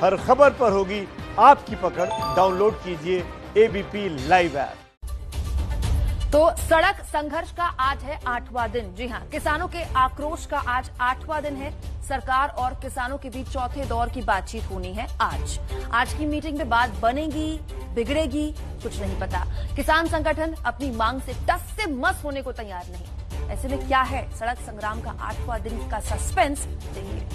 हर खबर पर होगी आपकी पकड़। डाउनलोड कीजिए एबीपी लाइव ऐप। तो सड़क संघर्ष का आज है 8वां दिन। जी हां, किसानों के आक्रोश का आज 8वां दिन है। सरकार और किसानों के बीच चौथे दौर की बातचीत होनी है आज की मीटिंग में बात बनेगी, बिगड़ेगी, कुछ नहीं पता। किसान संगठन अपनी मांग से टस से मस होने को तैयार नहीं। ऐसे में क्या है सड़क संग्राम का 8वां दिन का सस्पेंस, देखिए।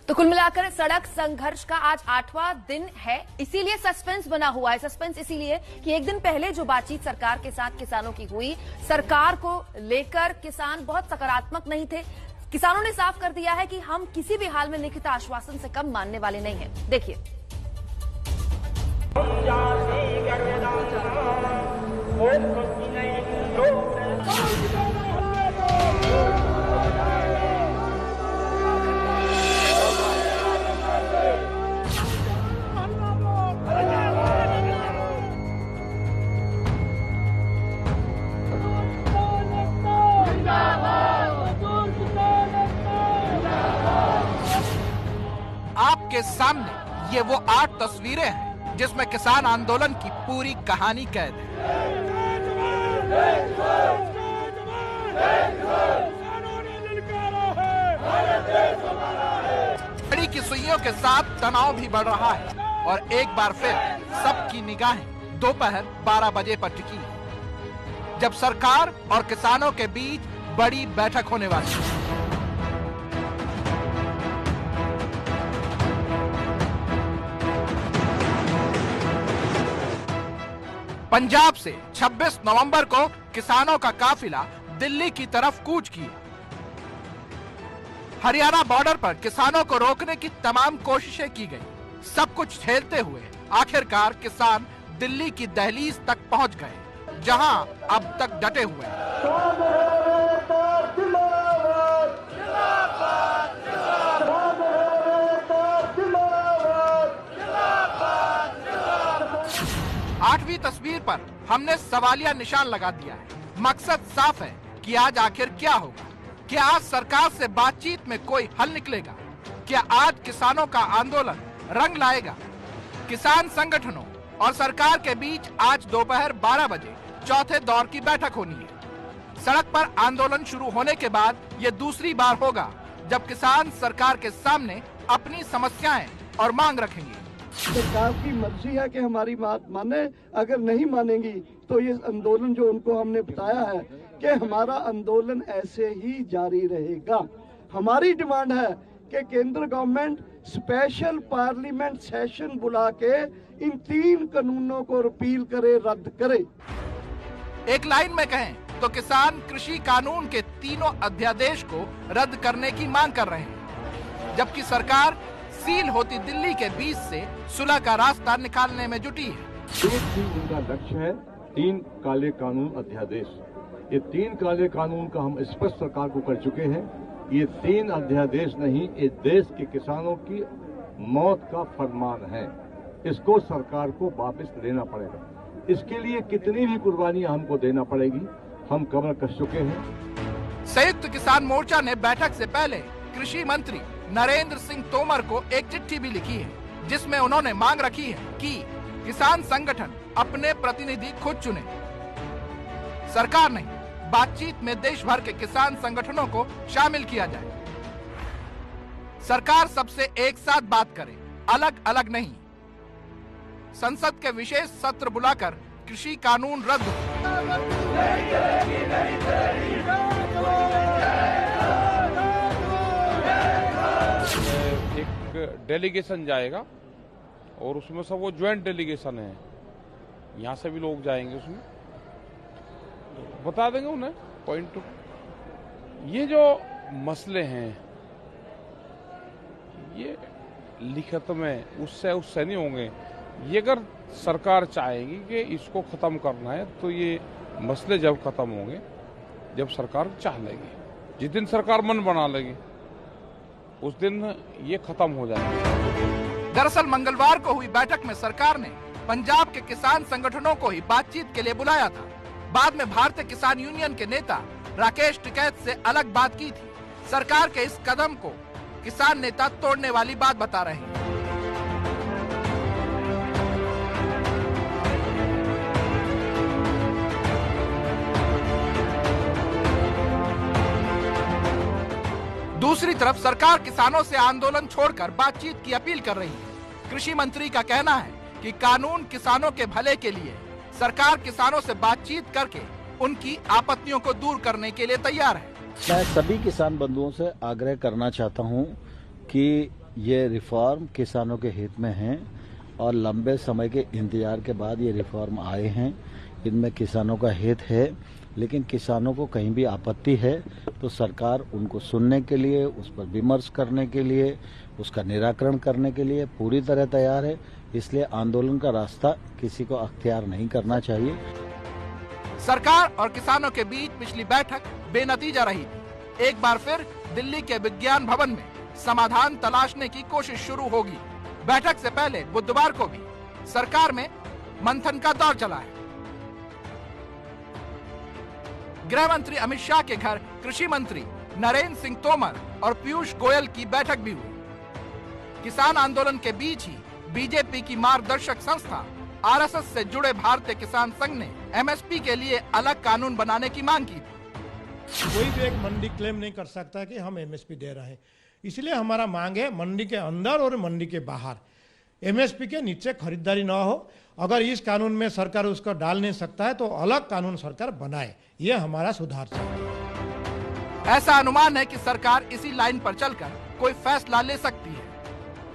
तो कुल मिलाकर सड़क संघर्ष का आज 8वां दिन है, इसीलिए सस्पेंस बना हुआ है। सस्पेंस इसीलिए कि एक दिन पहले जो बातचीत सरकार के साथ किसानों की हुई, सरकार को लेकर किसान बहुत सकारात्मक नहीं थे। किसानों ने साफ कर दिया है कि हम किसी भी हाल में लिखित आश्वासन से कम मानने वाले नहीं हैं। देखिए। आपके सामने ये वो 8 तस्वीरें हैं जिसमें किसान आंदोलन की पूरी कहानी कैद है। घड़ी की सुइयों के साथ तनाव भी बढ़ रहा है और एक बार फिर सबकी निगाहें दोपहर 12 बजे पर टिकी है, जब सरकार और किसानों के बीच बड़ी बैठक होने वाली है। पंजाब से 26 नवंबर को किसानों का काफिला दिल्ली की तरफ कूच किया। हरियाणा बॉर्डर पर किसानों को रोकने की तमाम कोशिशें की गई। सब कुछ झेलते हुए आखिरकार किसान दिल्ली की दहलीज तक पहुंच गए, जहां अब तक डटे हुए हैं। 8वीं तस्वीर पर हमने सवालिया निशान लगा दिया है। मकसद साफ है कि आज आखिर क्या होगा। क्या आज सरकार से बातचीत में कोई हल निकलेगा? क्या आज किसानों का आंदोलन रंग लाएगा? किसान संगठनों और सरकार के बीच आज दोपहर 12 बजे चौथे दौर की बैठक होनी है। सड़क पर आंदोलन शुरू होने के बाद ये दूसरी बार होगा जब किसान सरकार के सामने अपनी समस्याएं और मांग रखेंगे। सरकार की मर्जी है कि हमारी बात माने, अगर नहीं मानेंगी तो ये आंदोलन जो उनको हमने बताया है कि हमारा आंदोलन ऐसे ही जारी रहेगा। हमारी डिमांड है कि केंद्र गवर्नमेंट स्पेशल पार्लियामेंट सेशन बुला के इन 3 कानूनों को रिपील करे, रद्द करे। एक लाइन में कहें तो किसान कृषि कानून के तीनों अध्यादेश को रद्द करने की मांग कर रहे हैं, जबकि सरकार सील होती दिल्ली के बीच से सुलह का रास्ता निकालने में जुटी है। एक ही उनका लक्ष्य है 3 काले कानून अध्यादेश। ये 3 काले कानून का हम स्पष्ट सरकार को कर चुके हैं। ये 3 अध्यादेश नहीं, ये देश के किसानों की मौत का फरमान है। इसको सरकार को वापस लेना पड़ेगा। इसके लिए कितनी भी कुर्बानियां हमको देना पड़ेगी, हम कमर कस चुके हैं। संयुक्त किसान मोर्चा ने बैठक से पहले कृषि मंत्री नरेंद्र सिंह तोमर को एक चिट्ठी भी लिखी है, जिसमें उन्होंने मांग रखी है कि किसान संगठन अपने प्रतिनिधि खुद चुने। सरकार नहीं, बातचीत में देश भर के किसान संगठनों को शामिल किया जाए। सरकार सबसे एक साथ बात करे, अलग अलग नहीं। संसद के विशेष सत्र बुलाकर कृषि कानून रद्द हो। एक डेलीगेशन जाएगा और उसमें सब वो ज्वाइंट डेलीगेशन है, यहाँ से भी लोग जाएंगे, उसमें बता देंगे उन्हें पॉइंट टू। ये जो मसले हैं ये लिखित में उससे नहीं होंगे। ये अगर सरकार चाहेगी कि इसको खत्म करना है तो ये मसले जब खत्म होंगे जब सरकार चाह लेगी। जिस दिन सरकार मन बना लेगी उस दिन ये खत्म हो जाएगा। दरअसल मंगलवार को हुई बैठक में सरकार ने पंजाब के किसान संगठनों को ही बातचीत के लिए बुलाया था। बाद में भारतीय किसान यूनियन के नेता राकेश टिकैत से अलग बात की थी। सरकार के इस कदम को किसान नेता तोड़ने वाली बात बता रहे हैं। दूसरी तरफ सरकार किसानों से आंदोलन छोड़कर बातचीत की अपील कर रही है। कृषि मंत्री का कहना है कि कानून किसानों के भले के लिए, सरकार किसानों से बातचीत करके उनकी आपत्तियों को दूर करने के लिए तैयार है। मैं सभी किसान बंधुओं से आग्रह करना चाहता हूं कि ये रिफॉर्म किसानों के हित में है और लंबे समय के इंतजार के बाद ये रिफॉर्म आए हैं। इनमें किसानों का हित है, लेकिन किसानों को कहीं भी आपत्ति है तो सरकार उनको सुनने के लिए, उस पर विमर्श करने के लिए, उसका निराकरण करने के लिए पूरी तरह तैयार है। इसलिए आंदोलन का रास्ता किसी को अख्तियार नहीं करना चाहिए। सरकार और किसानों के बीच पिछली बैठक बेनतीजा रही थी। एक बार फिर दिल्ली के विज्ञान भवन में समाधान तलाशने की कोशिश शुरू होगी। बैठक से पहले बुधवार को भी सरकार में मंथन का दौर चला है। गृह मंत्री अमित शाह के घर कृषि मंत्री नरेंद्र सिंह तोमर और पीयूष गोयल की बैठक भी हुई। किसान आंदोलन के बीच ही बीजेपी की मार्गदर्शक संस्था आरएसएस से जुड़े भारतीय किसान संघ ने एमएसपी के लिए अलग कानून बनाने की मांग की थी। कोई भी एक मंडी क्लेम नहीं कर सकता कि हम एमएसपी दे रहे हैं। इसलिए हमारा मांग है मंडी के अंदर और मंडी के बाहर एमएसपी के नीचे खरीदारी न हो। अगर इस कानून में सरकार उसको डाल नहीं सकता है तो अलग कानून सरकार बनाए। ये हमारा सुधार चाहिए। ऐसा अनुमान है कि सरकार इसी लाइन पर चलकर कोई फैसला ले सकती है।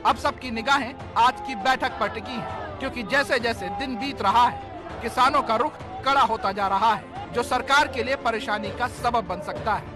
अब सबकी निगाहें आज की बैठक पर टिकी हैं, क्योंकि जैसे जैसे दिन बीत रहा है किसानों का रुख कड़ा होता जा रहा है, जो सरकार के लिए परेशानी का सबब बन सकता है।